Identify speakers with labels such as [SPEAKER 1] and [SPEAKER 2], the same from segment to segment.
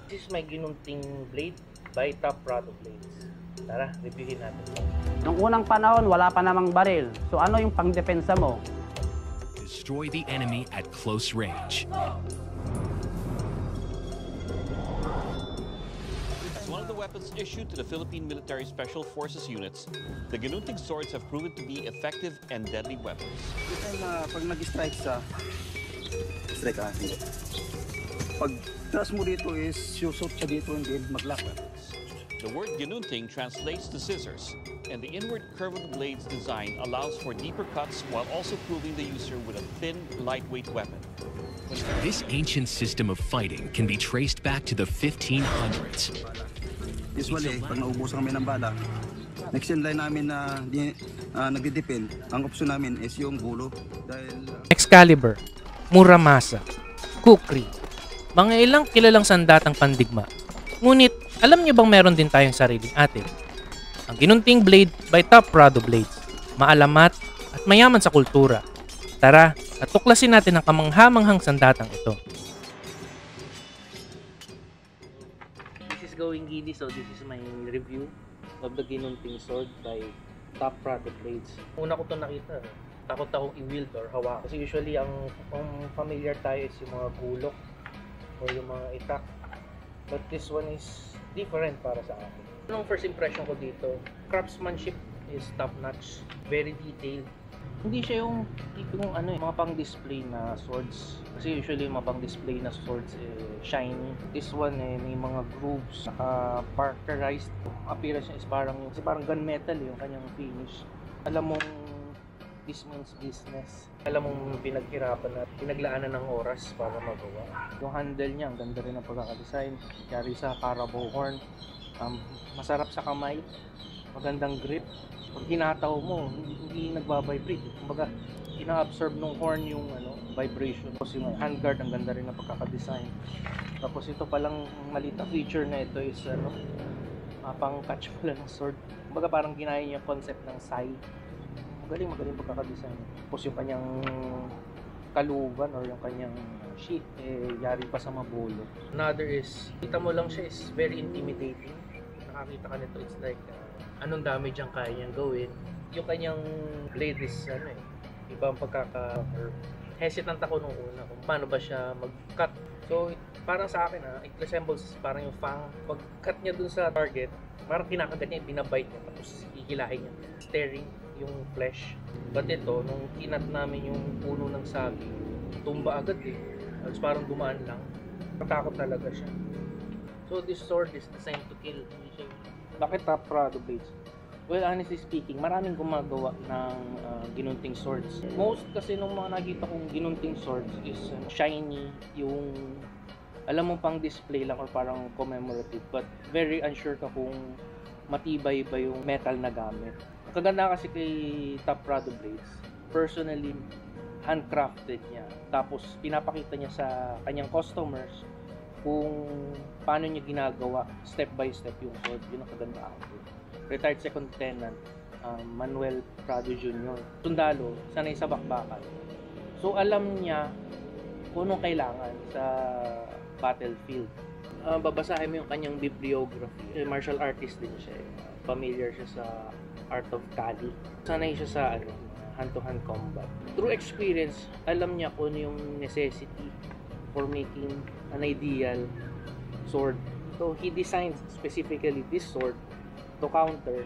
[SPEAKER 1] This is my ginunting blade by Top Prado Blades. Tara, reviewin natin.
[SPEAKER 2] Nung unang panahon, wala pa namang baril. So ano yung pangdepensa mo?
[SPEAKER 3] Destroy the enemy at close range.
[SPEAKER 4] As one of the weapons issued to the Philippine Military Special Forces units, the Ginunting swords have proven to be effective and deadly weapons.
[SPEAKER 5] Pag nag-strike sa strike pag taas mo dito is susot siya dito hindi mag-lock.
[SPEAKER 4] The word Ginunting translates to scissors, and the inward curve of the blade's design allows for deeper cuts while also proving the user with a thin, lightweight weapon.
[SPEAKER 3] This ancient system of fighting can be traced back to the 1500s.
[SPEAKER 5] Usually, pag naubusan kami ng bala, next in line namin na nagdidepend, ang option namin is yung gulo. Dahil
[SPEAKER 6] Excalibur, Muramasa, Kukri, mga ilang kilalang sandatang pandigma. Ngunit, alam niyo bang meron din tayong sariling atin? Ang Ginunting Blade by Top Prado Blades. Maalamat at mayaman sa kultura. Tara, at tuklasin natin ang kamanghamanghang sandatang ito.
[SPEAKER 1] This is going giddy, so this is my review of the Ginunting sword by Top Prado Blades. Una ko to nakita, takot akong i-wield or hawak. Kasi usually ang familiar tayo is yung mga gulok o yung mga itak. But this one is different para sa akin. Anong first impression ko dito? Craftsmanship is top notch, very detailed. Hindi siya yung tipong mga pang-display na swords. Kasi usually yung mga pang-display na swords shiny. This one may mga grooves, naka-parkerized. Appearance niya is parang gunmetal yung kanyang finish. Alam mong this means business. Alam mong pinaghirapan at pinaglaanan ng oras para magawa. Yung handle niya, ang ganda rin ang pagkakadesign. Carry sa carabao horn. Masarap sa kamay. Magandang grip. Pag hinataw mo, hindi nagbabibrate. Kumbaga, ina-absorb ng horn yung vibration. Tapos yung handguard, ang ganda rin ng pagkakadesign. Tapos ito palang maliit na feature na ito is pang-catch pala ng sword. Kumbaga parang ginaya niya concept ng sai. Magaling pagkakadesign. Tapos yung kanyang kaluban or yung kanyang sheath yari pa sa mabulo. Another is, kita mo lang siya is very intimidating. Nakakita ka nito, it's like anong damage ang kaya niyang gawin. Yung kanyang blade is ibang hesitant ako nung una kung paano ba siya mag-cut. So parang sa akin it resembles parang yung fang. Pag cut niya dun sa target, parang kinakagat niya, binabite niya, tapos ikilahin niya, staring yung flesh. But ito, nung kinat namin yung puno ng saging, tumba agad tapos parang dumaan lang. Matakot talaga siya. So this sword is designed to kill. Bakit Top Prado Blades? Well, honestly speaking, maraming gumagawa ng ginunting swords. Most kasi nung mga nakita kong ginunting swords is shiny, yung alam mo pang display lang or parang commemorative, but very unsure ka kung matibay ba yung metal na gamit. Kaganda kasi kay Top Prado Blades, personally handcrafted niya. Tapos pinapakita niya sa kanyang customers kung paano niya ginagawa step by step yung sword. Yun ang kagandaan ko. Retired Second Lieutenant Manuel Prado Jr. Sundalo, sanay sa bakbakan. So alam niya kung anong kailangan sa battlefield. Babasahin mo yung kanyang bibliography. Martial artist din siya. Familiar siya sa art of Kali. Sanay siya sa hand-to-hand combat. Through experience, alam niya kung ano yung necessity for making an ideal sword. So he designed specifically this sword to counter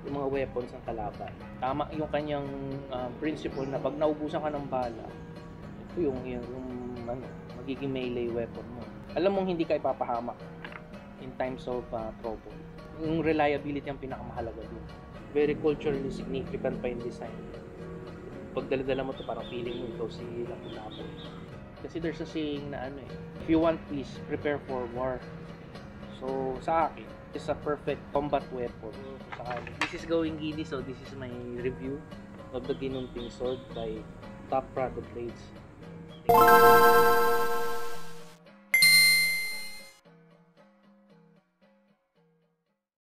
[SPEAKER 1] yung mga weapons ng kalaban. Tama yung kanyang principle na pag naubusan ka ng bala, ito yung magiging melee weapon mo. Alam mong hindi ka ipapahamak in times of trouble. Yung reliability ang pinakamahalaga dun. Very culturally significant pa yung design. Pag dala-dala mo to, parang feeling mo ito si Lapu-Lapu. Kasi there's a saying na if you want peace, prepare for war. So sa akin, it's a perfect combat weapon. This is going giddy, so this is my review of the Ginunting sword by Top Prado Blades. Thank you.